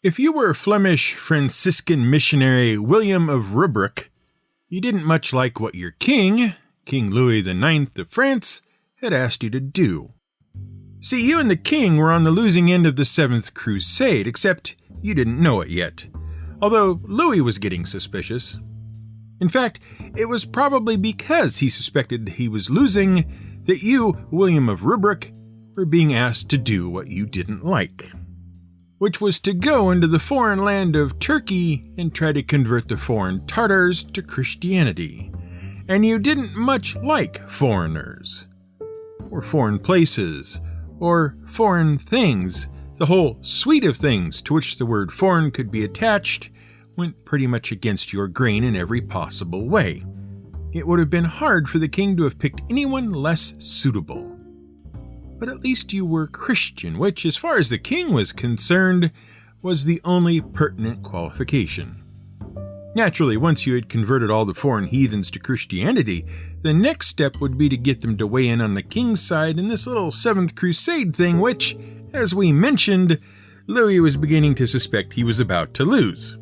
If you were Flemish Franciscan missionary William of Rubruck, you didn't much like what your king, King Louis IX of France, had asked you to do. See, you and the king were on the losing end of the Seventh Crusade, except you didn't know it yet, although Louis was getting suspicious. In fact, it was probably because he suspected he was losing that you, William of Rubruck, were being asked to do what you didn't like, which was to go into the foreign land of Turkey and try to convert the foreign Tartars to Christianity. And you didn't much like foreigners, or foreign places, or foreign things. The whole suite of things to which the word foreign could be attached went pretty much against your grain in every possible way. It would have been hard for the king to have picked anyone less suitable. But at least you were Christian, which, as far as the king was concerned, was the only pertinent qualification. Naturally, once you had converted all the foreign heathens to Christianity, the next step would be to get them to weigh in on the king's side in this little Seventh Crusade thing, which, as we mentioned, Louis was beginning to suspect he was about to lose.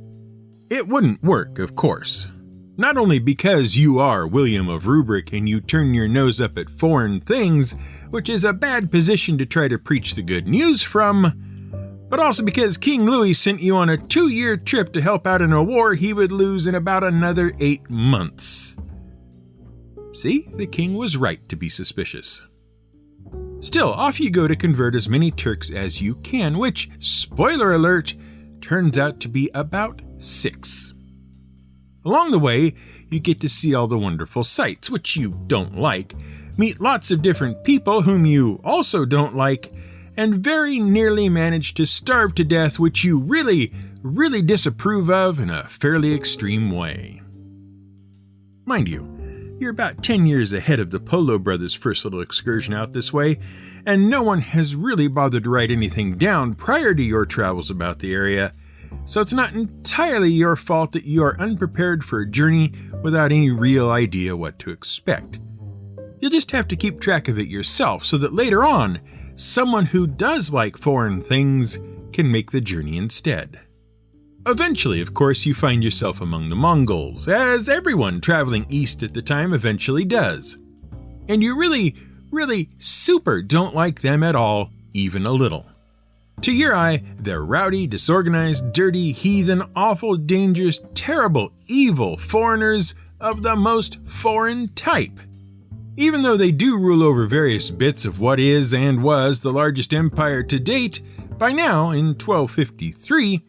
It wouldn't work, of course. Not only because you are William of Rubruck and you turn your nose up at foreign things, which is a bad position to try to preach the good news from, but also because King Louis sent you on a 2-year trip to help out in a war he would lose in about another 8 months. See, the king was right to be suspicious. Still, off you go to convert as many Turks as you can, which, spoiler alert, turns out to be about 6. Along the way, you get to see all the wonderful sights, which you don't like, meet lots of different people whom you also don't like, and very nearly manage to starve to death, which you really, really disapprove of in a fairly extreme way. Mind you, you're about 10 years ahead of the Polo brothers' first little excursion out this way, and no one has really bothered to write anything down prior to your travels about the area, so it's not entirely your fault that you are unprepared for a journey without any real idea what to expect. You'll just have to keep track of it yourself so that later on, someone who does like foreign things can make the journey instead. Eventually, of course, you find yourself among the Mongols, as everyone traveling east at the time eventually does. And you really, really super don't like them at all, even a little. To your eye, they're rowdy, disorganized, dirty, heathen, awful, dangerous, terrible, evil foreigners of the most foreign type. Even though they do rule over various bits of what is and was the largest empire to date, by now, in 1253,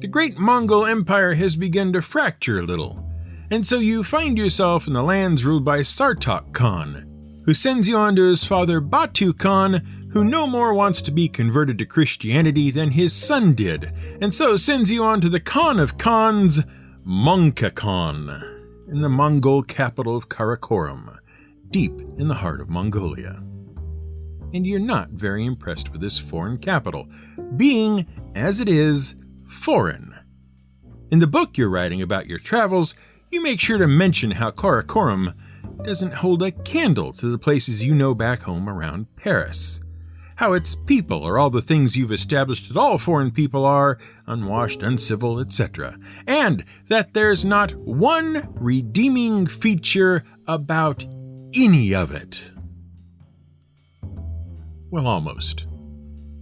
the great Mongol Empire has begun to fracture a little, and so you find yourself in the lands ruled by Sartok Khan, who sends you on to his father Batu Khan, who no more wants to be converted to Christianity than his son did, and so sends you on to the Khan of Khans, Mongke Khan, in the Mongol capital of Karakorum, deep in the heart of Mongolia. And you're not very impressed with this foreign capital, being, as it is, foreign. In the book you're writing about your travels, you make sure to mention how Karakorum doesn't hold a candle to the places you know back home around Paris. How its people are all the things you've established that all foreign people are, unwashed, uncivil, etc. And that there's not one redeeming feature about any of it. Well, almost.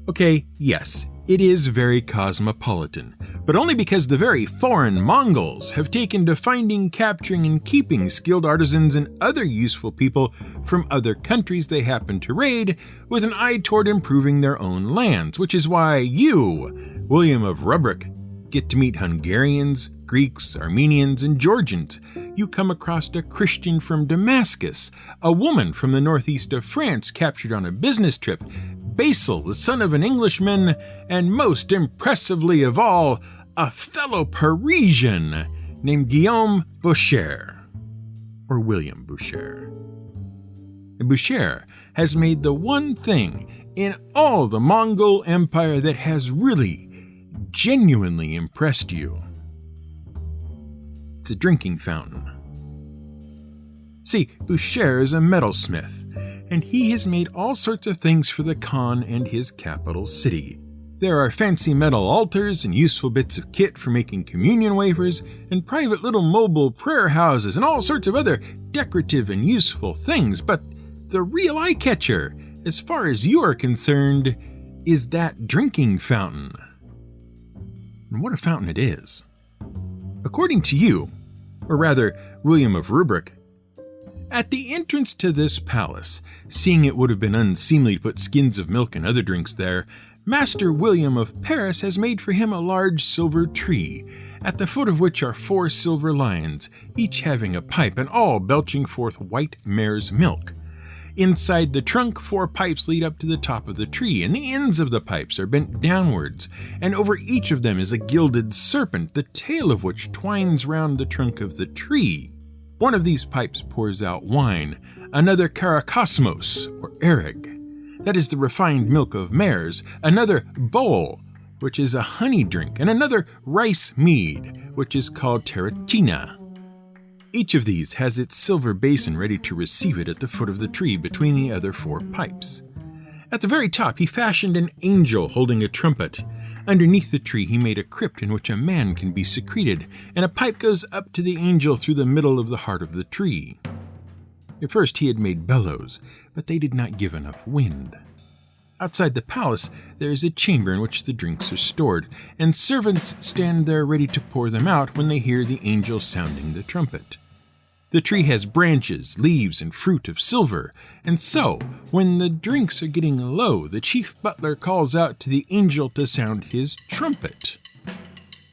Okay, yes, it is very cosmopolitan, but only because the very foreign Mongols have taken to finding, capturing, and keeping skilled artisans and other useful people from other countries they happen to raid with an eye toward improving their own lands, which is why you, William of Rubruck, get to meet Hungarians, Greeks, Armenians, and Georgians. You come across a Christian from Damascus, a woman from the northeast of France captured on a business trip, Basil, the son of an Englishman, and most impressively of all, a fellow Parisian named Guillaume Boucher, or William Boucher. And Boucher has made the one thing in all the Mongol Empire that has really, genuinely impressed you. It's a drinking fountain. See, Boucher is a metalsmith, and he has made all sorts of things for the Khan and his capital city. There are fancy metal altars and useful bits of kit for making communion wafers, and private little mobile prayer houses and all sorts of other decorative and useful things, but the real eye-catcher, as far as you are concerned, is that drinking fountain. And what a fountain it is. According to you, or rather William of Rubruck, at the entrance to this palace, seeing it would have been unseemly to put skins of milk and other drinks there, Master William of Paris has made for him a large silver tree, at the foot of which are 4 silver lions, each having a pipe and all belching forth white mare's milk. Inside the trunk, 4 pipes lead up to the top of the tree, and the ends of the pipes are bent downwards, and over each of them is a gilded serpent, the tail of which twines round the trunk of the tree. One of these pipes pours out wine, another Karakorum, or arag, that is the refined milk of mares, another bowl, which is a honey drink, and another rice mead, which is called terracina. Each of these has its silver basin ready to receive it at the foot of the tree between the other 4 pipes. At the very top he fashioned an angel holding a trumpet. Underneath the tree he made a crypt in which a man can be secreted, and a pipe goes up to the angel through the middle of the heart of the tree. At first he had made bellows, but they did not give enough wind. Outside the palace there is a chamber in which the drinks are stored, and servants stand there ready to pour them out when they hear the angel sounding the trumpet. The tree has branches, leaves, and fruit of silver, and so, when the drinks are getting low, the chief butler calls out to the angel to sound his trumpet.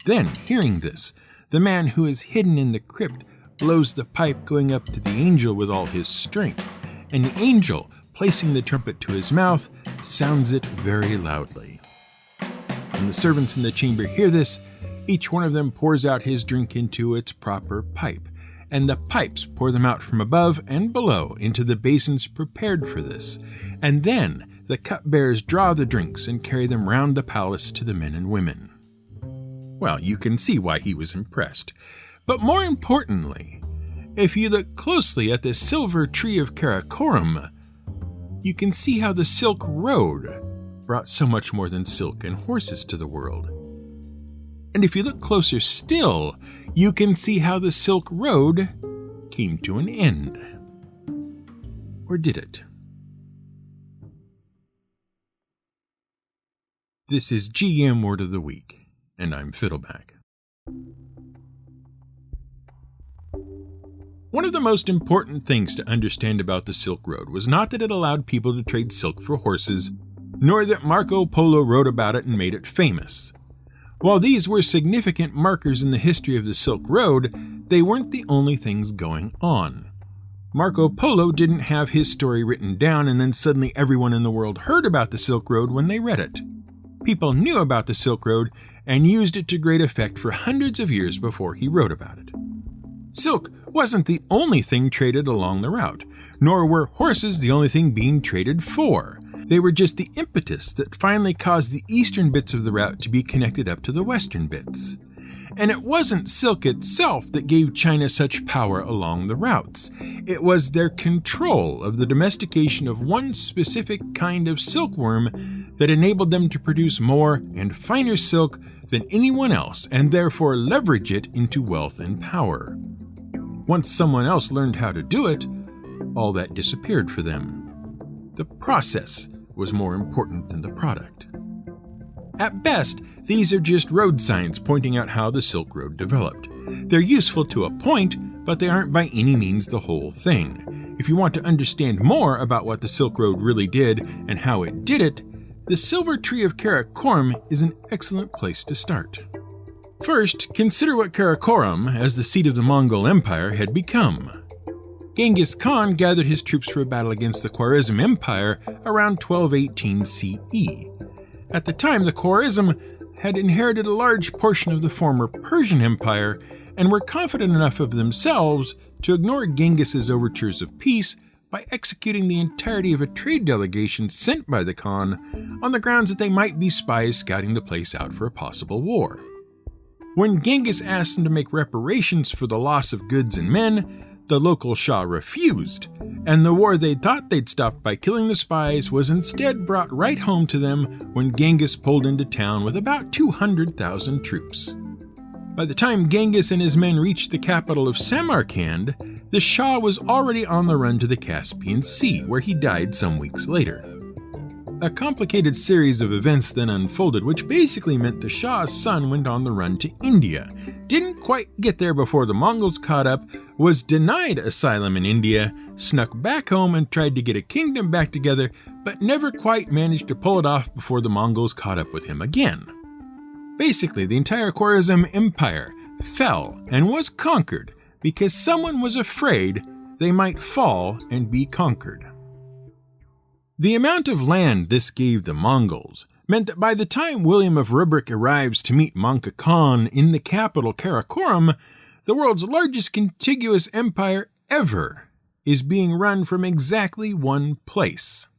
Then, hearing this, the man who is hidden in the crypt blows the pipe going up to the angel with all his strength, and the angel, placing the trumpet to his mouth, sounds it very loudly. When the servants in the chamber hear this, each one of them pours out his drink into its proper pipe, and the pipes pour them out from above and below into the basins prepared for this, and then the cupbearers draw the drinks and carry them round the palace to the men and women. Well, you can see why he was impressed. But more importantly, if you look closely at the silver tree of Karakorum, you can see how the Silk Road brought so much more than silk and horses to the world. And if you look closer still, you can see how the Silk Road came to an end. Or did it? This is GM Word of the Week, and I'm Fiddleback. One of the most important things to understand about the Silk Road was not that it allowed people to trade silk for horses, nor that Marco Polo wrote about it and made it famous. While these were significant markers in the history of the Silk Road, they weren't the only things going on. Marco Polo didn't have his story written down and then suddenly everyone in the world heard about the Silk Road when they read it. People knew about the Silk Road and used it to great effect for hundreds of years before he wrote about it. Silk wasn't the only thing traded along the route, nor were horses the only thing being traded for. They were just the impetus that finally caused the eastern bits of the route to be connected up to the western bits. And it wasn't silk itself that gave China such power along the routes. It was their control of the domestication of one specific kind of silkworm that enabled them to produce more and finer silk than anyone else, and therefore leverage it into wealth and power. Once someone else learned how to do it, all that disappeared for them. The process was more important than the product. At best, these are just road signs pointing out how the Silk Road developed. They're useful to a point, but they aren't by any means the whole thing. If you want to understand more about what the Silk Road really did and how it did it, the Silver Tree of Karakorum is an excellent place to start. First, consider what Karakorum, as the seat of the Mongol Empire, had become. Genghis Khan gathered his troops for a battle against the Khwarezm Empire around 1218 CE. At the time, the Khwarezm had inherited a large portion of the former Persian Empire and were confident enough of themselves to ignore Genghis's overtures of peace by executing the entirety of a trade delegation sent by the Khan on the grounds that they might be spies scouting the place out for a possible war. When Genghis asked them to make reparations for the loss of goods and men, The local Shah refused, and the war they thought they'd stopped by killing the spies was instead brought right home to them when Genghis pulled into town with about 200,000 troops. By the time Genghis and his men reached the capital of Samarkand, the Shah was already on the run to the Caspian Sea, where he died some weeks later. A complicated series of events then unfolded, which basically meant the Shah's son went on the run to India, didn't quite get there before the Mongols caught up, was denied asylum in India, snuck back home and tried to get a kingdom back together, but never quite managed to pull it off before the Mongols caught up with him again. Basically, the entire Khwarezm Empire fell and was conquered because someone was afraid they might fall and be conquered. The amount of land this gave the Mongols meant that by the time William of Rubruck arrives to meet Mancha Khan in the capital Karakorum, the world's largest contiguous empire ever is being run from exactly one place.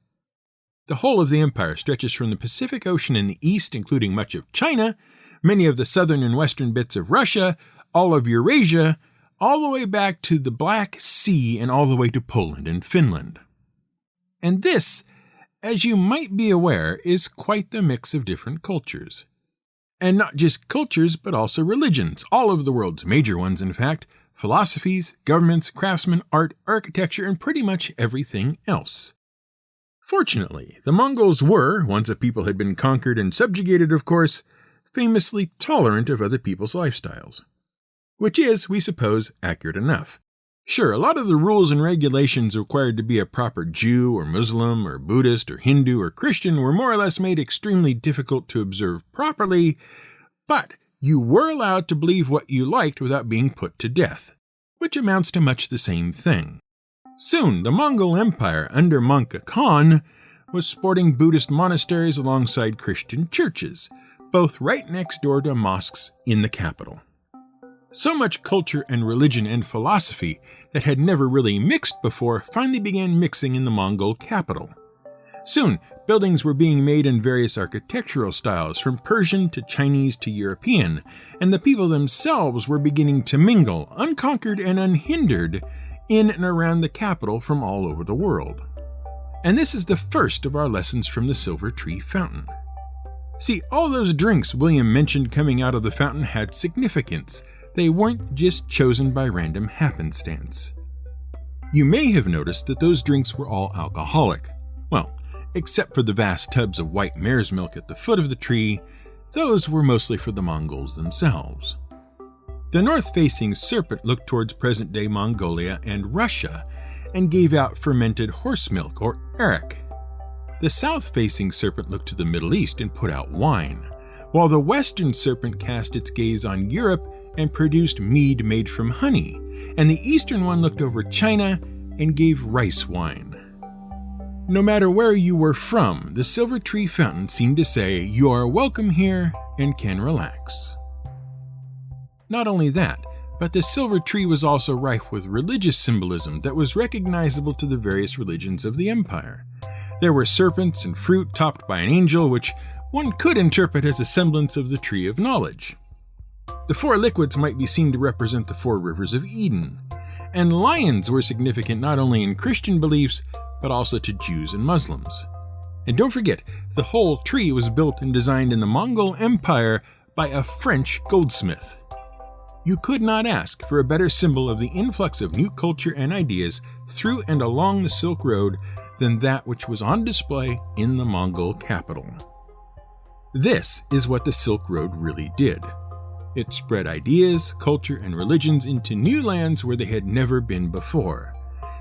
The whole of the empire stretches from the Pacific Ocean in the east, including much of China, many of the southern and western bits of Russia, all of Eurasia, all the way back to the Black Sea and all the way to Poland and Finland. And this, as you might be aware, is quite the mix of different cultures. And not just cultures, but also religions, all of the world's major ones, in fact, philosophies, governments, craftsmen, art, architecture, and pretty much everything else. Fortunately, the Mongols were, once a people had been conquered and subjugated, of course, famously tolerant of other people's lifestyles. Which is, we suppose, accurate enough. Sure, a lot of the rules and regulations required to be a proper Jew or Muslim or Buddhist or Hindu or Christian were more or less made extremely difficult to observe properly, but you were allowed to believe what you liked without being put to death, which amounts to much the same thing. Soon, the Mongol Empire under Mancha Khan was sporting Buddhist monasteries alongside Christian churches, both right next door to mosques in the capital. So much culture and religion and philosophy that had never really mixed before finally began mixing in the Mongol capital. Soon, buildings were being made in various architectural styles, from Persian to Chinese to European, and the people themselves were beginning to mingle, unconquered and unhindered, in and around the capital from all over the world. And this is the first of our lessons from the Silver Tree Fountain. See, all those drinks William mentioned coming out of the fountain had significance. They weren't just chosen by random happenstance. You may have noticed that those drinks were all alcoholic. Well, except for the vast tubs of white mare's milk at the foot of the tree, those were mostly for the Mongols themselves. The north-facing serpent looked towards present-day Mongolia and Russia and gave out fermented horse milk, or arak. The south-facing serpent looked to the Middle East and put out wine, while the western serpent cast its gaze on Europe and produced mead made from honey, and the eastern one looked over China and gave rice wine. No matter where you were from, the Silver Tree Fountain seemed to say, "You are welcome here and can relax." Not only that, but the Silver Tree was also rife with religious symbolism that was recognizable to the various religions of the empire. There were serpents and fruit topped by an angel, which one could interpret as a semblance of the Tree of Knowledge. The four liquids might be seen to represent the four rivers of Eden, and lions were significant not only in Christian beliefs, but also to Jews and Muslims. And don't forget, the whole tree was built and designed in the Mongol Empire by a French goldsmith. You could not ask for a better symbol of the influx of new culture and ideas through and along the Silk Road than that which was on display in the Mongol capital. This is what the Silk Road really did. It spread ideas, culture, and religions into new lands where they had never been before.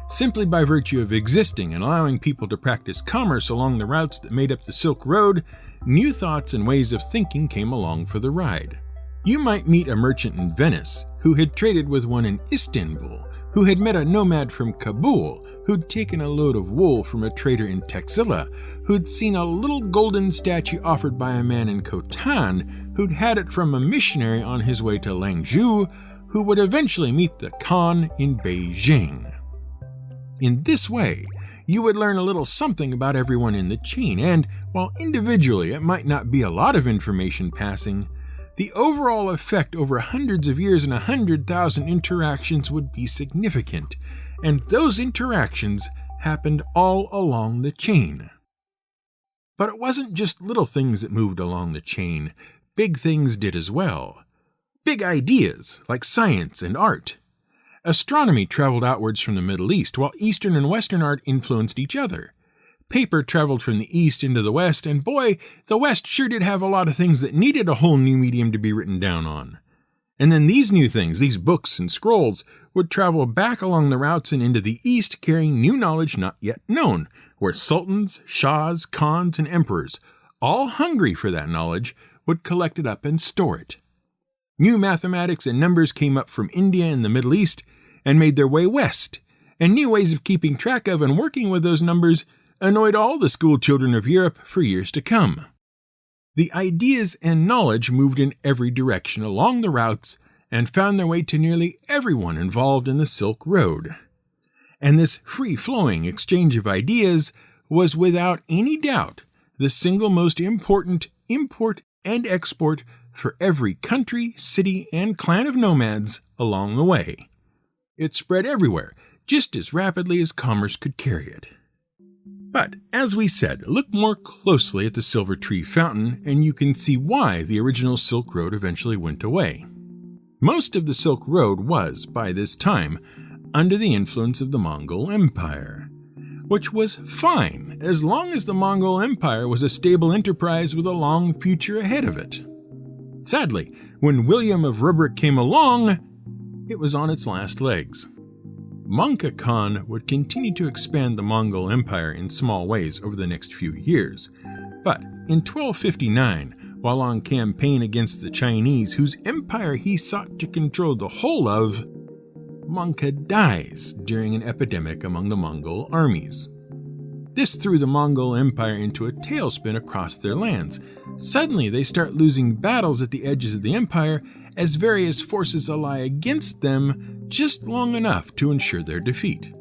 Simply by virtue of existing and allowing people to practice commerce along the routes that made up the Silk Road, new thoughts and ways of thinking came along for the ride. You might meet a merchant in Venice who had traded with one in Istanbul, who had met a nomad from Kabul, who'd taken a load of wool from a trader in Taxila, who'd seen a little golden statue offered by a man in Khotan, who'd had it from a missionary on his way to Langzhou, who would eventually meet the Khan in Beijing. In this way, you would learn a little something about everyone in the chain, and while individually it might not be a lot of information passing, the overall effect over hundreds of years and 100,000 interactions would be significant, and those interactions happened all along the chain. But it wasn't just little things that moved along the chain. Big things did as well. Big ideas, like science and art. Astronomy traveled outwards from the Middle East, while Eastern and Western art influenced each other. Paper traveled from the East into the West, and boy, the West sure did have a lot of things that needed a whole new medium to be written down on. And then these new things, these books and scrolls, would travel back along the routes and into the East carrying new knowledge not yet known, where sultans, shahs, khans, and emperors, all hungry for that knowledge, would collect it up and store it. New mathematics and numbers came up from India and the Middle East and made their way west, and new ways of keeping track of and working with those numbers annoyed all the school children of Europe for years to come. The ideas and knowledge moved in every direction along the routes and found their way to nearly everyone involved in the Silk Road. And this free-flowing exchange of ideas was without any doubt the single most important import and export for every country, city, and clan of nomads along the way. It spread everywhere, just as rapidly as commerce could carry it. But, as we said, look more closely at the Silver Tree Fountain, and you can see why the original Silk Road eventually went away. Most of the Silk Road was, by this time, under the influence of the Mongol Empire, which was fine as long as the Mongol Empire was a stable enterprise with a long future ahead of it. Sadly, when William of Rubruck came along, it was on its last legs. Mongke Khan would continue to expand the Mongol Empire in small ways over the next few years, but in 1259, while on campaign against the Chinese, whose empire he sought to control the whole of, Mongke dies during an epidemic among the Mongol armies. This threw the Mongol Empire into a tailspin across their lands. Suddenly, they start losing battles at the edges of the empire as various forces ally against them just long enough to ensure their defeat.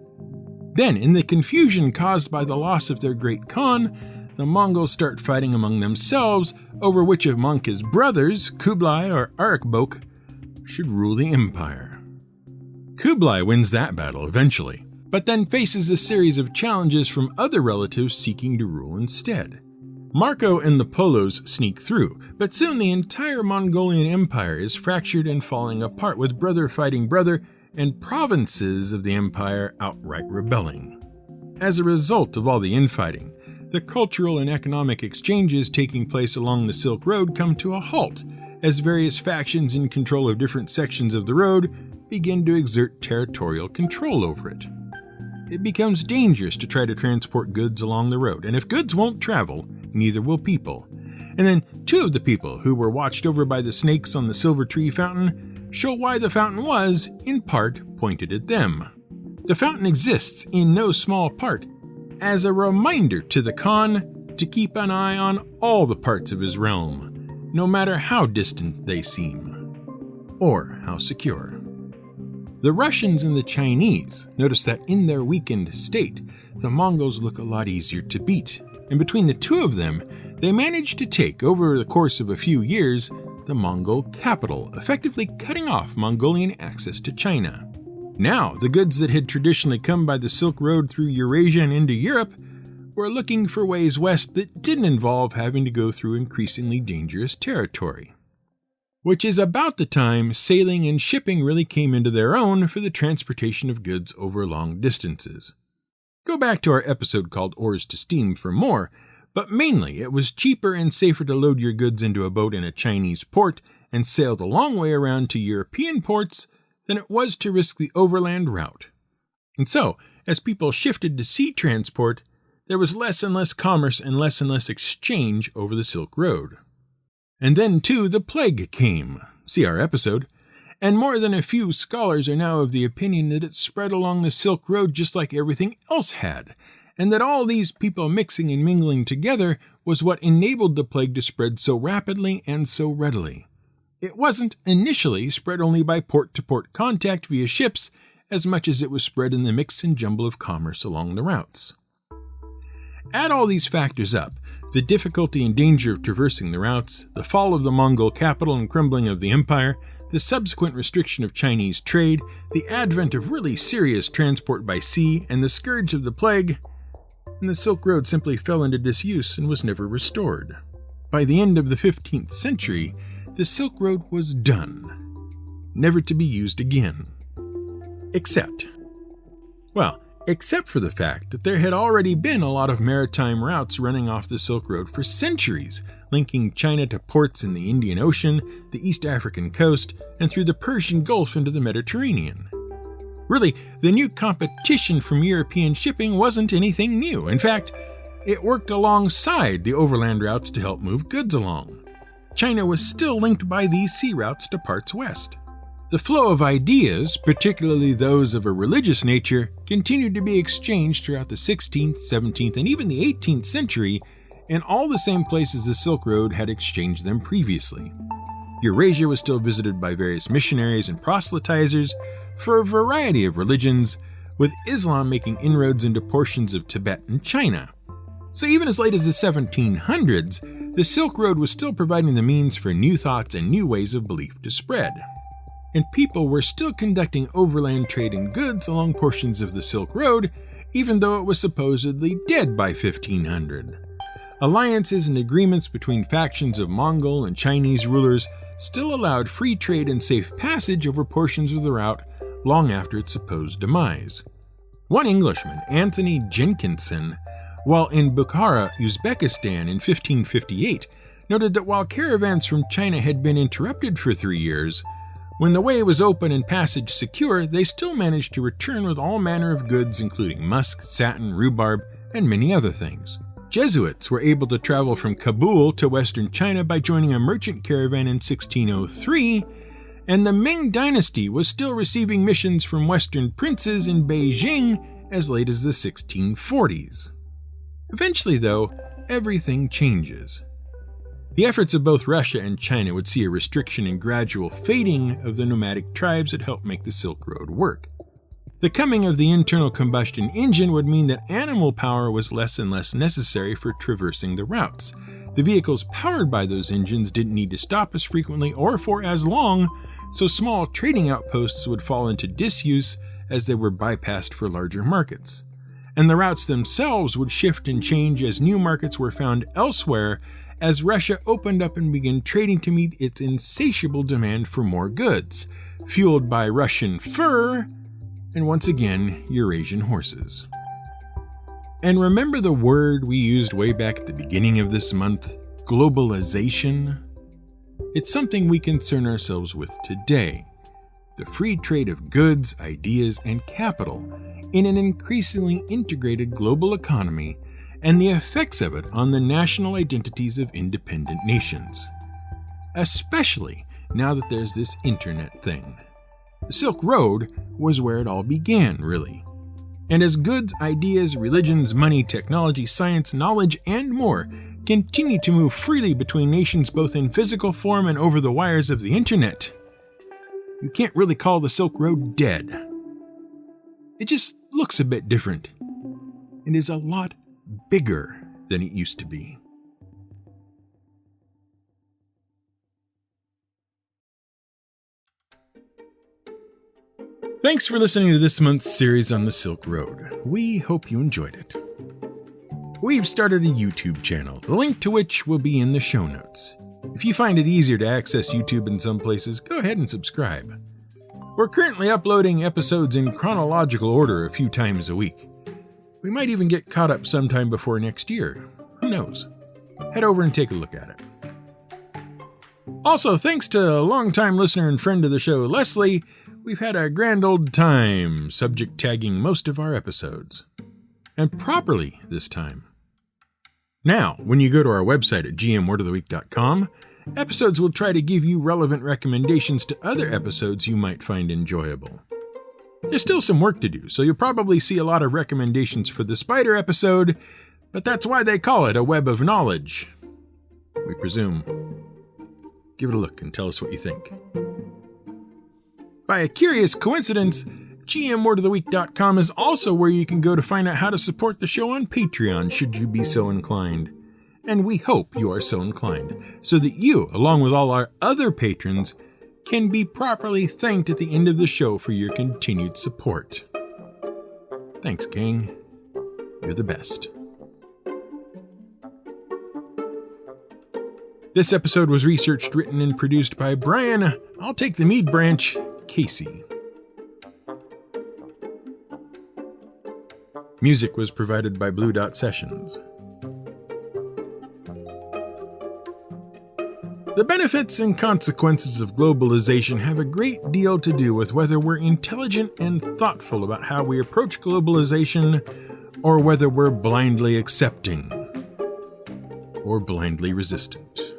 Then, in the confusion caused by the loss of their great Khan, the Mongols start fighting among themselves over which of Mongke's brothers, Kublai or Arakbok, should rule the empire. Kublai wins that battle eventually, but then faces a series of challenges from other relatives seeking to rule instead. Marco and the Polos sneak through, but soon the entire Mongolian Empire is fractured and falling apart, with brother fighting brother and provinces of the empire outright rebelling. As a result of all the infighting, the cultural and economic exchanges taking place along the Silk Road come to a halt, as various factions in control of different sections of the road begin to exert territorial control over it. It becomes dangerous to try to transport goods along the road, and if goods won't travel, neither will people. And then 2 of the people who were watched over by the snakes on the Silver Tree Fountain show why the fountain was, in part, pointed at them. The fountain exists, in no small part, as a reminder to the Khan to keep an eye on all the parts of his realm, no matter how distant they seem, or how secure. The Russians and the Chinese notice that in their weakened state, the Mongols look a lot easier to beat, and between the 2 of them, they manage to take, over the course of a few years, the Mongol capital, effectively cutting off Mongolian access to China. Now, the goods that had traditionally come by the Silk Road through Eurasia and into Europe were looking for ways west that didn't involve having to go through increasingly dangerous territory. Which is about the time sailing and shipping really came into their own for the transportation of goods over long distances. Go back to our episode called Oars to Steam for more, but mainly it was cheaper and safer to load your goods into a boat in a Chinese port and sail the long way around to European ports than it was to risk the overland route. And so, as people shifted to sea transport, there was less and less commerce and less exchange over the Silk Road. And then, too, the plague came. See our episode. And more than a few scholars are now of the opinion that it spread along the Silk Road just like everything else had, and that all these people mixing and mingling together was what enabled the plague to spread so rapidly and so readily. It wasn't initially spread only by port-to-port contact via ships, as much as it was spread in the mix and jumble of commerce along the routes. Add all these factors up, The difficulty and danger of traversing the routes, the fall of the Mongol capital and crumbling of the empire, the subsequent restriction of Chinese trade, the advent of really serious transport by sea, and the scourge of the plague, and the Silk Road simply fell into disuse and was never restored. By the end of the 15th century, the Silk Road was done, never to be used again. Except for the fact that there had already been a lot of maritime routes running off the Silk Road for centuries, linking China to ports in the Indian Ocean, the East African coast, and through the Persian Gulf into the Mediterranean. Really, the new competition from European shipping wasn't anything new. In fact, it worked alongside the overland routes to help move goods along. China was still linked by these sea routes to parts west. The flow of ideas, particularly those of a religious nature, continued to be exchanged throughout the 16th, 17th, and even the 18th century in all the same places the Silk Road had exchanged them previously. Eurasia was still visited by various missionaries and proselytizers for a variety of religions, with Islam making inroads into portions of Tibet and China. So even as late as the 1700s, the Silk Road was still providing the means for new thoughts and new ways of belief to spread. And people were still conducting overland trade in goods along portions of the Silk Road, even though it was supposedly dead by 1500. Alliances and agreements between factions of Mongol and Chinese rulers still allowed free trade and safe passage over portions of the route long after its supposed demise. One Englishman, Anthony Jenkinson, while in Bukhara, Uzbekistan in 1558, noted that while caravans from China had been interrupted for 3 years, when the way was open and passage secure, they still managed to return with all manner of goods including musk, satin, rhubarb, and many other things. Jesuits were able to travel from Kabul to western China by joining a merchant caravan in 1603, and the Ming dynasty was still receiving missions from western princes in Beijing as late as the 1640s. Eventually, though, everything changes. The efforts of both Russia and China would see a restriction and gradual fading of the nomadic tribes that helped make the Silk Road work. The coming of the internal combustion engine would mean that animal power was less and less necessary for traversing the routes. The vehicles powered by those engines didn't need to stop as frequently or for as long, so small trading outposts would fall into disuse as they were bypassed for larger markets. And the routes themselves would shift and change as new markets were found elsewhere as Russia opened up and began trading to meet its insatiable demand for more goods, fueled by Russian fur and once again Eurasian horses. And remember the word we used way back at the beginning of this month, globalization? It's something we concern ourselves with today. The free trade of goods, ideas, and capital in an increasingly integrated global economy and the effects of it on the national identities of independent nations. Especially now that there's this internet thing. The Silk Road was where it all began, really. And as goods, ideas, religions, money, technology, science, knowledge, and more continue to move freely between nations both in physical form and over the wires of the internet, you can't really call the Silk Road dead. It just looks a bit different and is a lot bigger than it used to be. Thanks for listening to this month's series on the Silk Road. We hope you enjoyed it. We've started a YouTube channel, the link to which will be in the show notes. If you find it easier to access YouTube in some places, go ahead and subscribe. We're currently uploading episodes in chronological order a few times a week. We might even get caught up sometime before next year. Who knows? Head over and take a look at it. Also, thanks to a longtime listener and friend of the show, Leslie, we've had a grand old time subject tagging most of our episodes. And properly this time. Now, when you go to our website at gmwordoftheweek.com, episodes will try to give you relevant recommendations to other episodes you might find enjoyable. There's still some work to do, so you'll probably see a lot of recommendations for the spider episode, but that's why they call it a web of knowledge. We presume. Give it a look and tell us what you think. By a curious coincidence, gmwordoftheweek.com is also where you can go to find out how to support the show on Patreon, should you be so inclined. and we hope you are so inclined, so that you, along with all our other patrons, can be properly thanked at the end of the show for your continued support. Thanks, King. You're the best. This episode was researched, written, and produced by Brian, I'll take the mead branch, Casey. Music was provided by Blue Dot Sessions. The benefits and consequences of globalization have a great deal to do with whether we're intelligent and thoughtful about how we approach globalization, or whether we're blindly accepting or blindly resistant.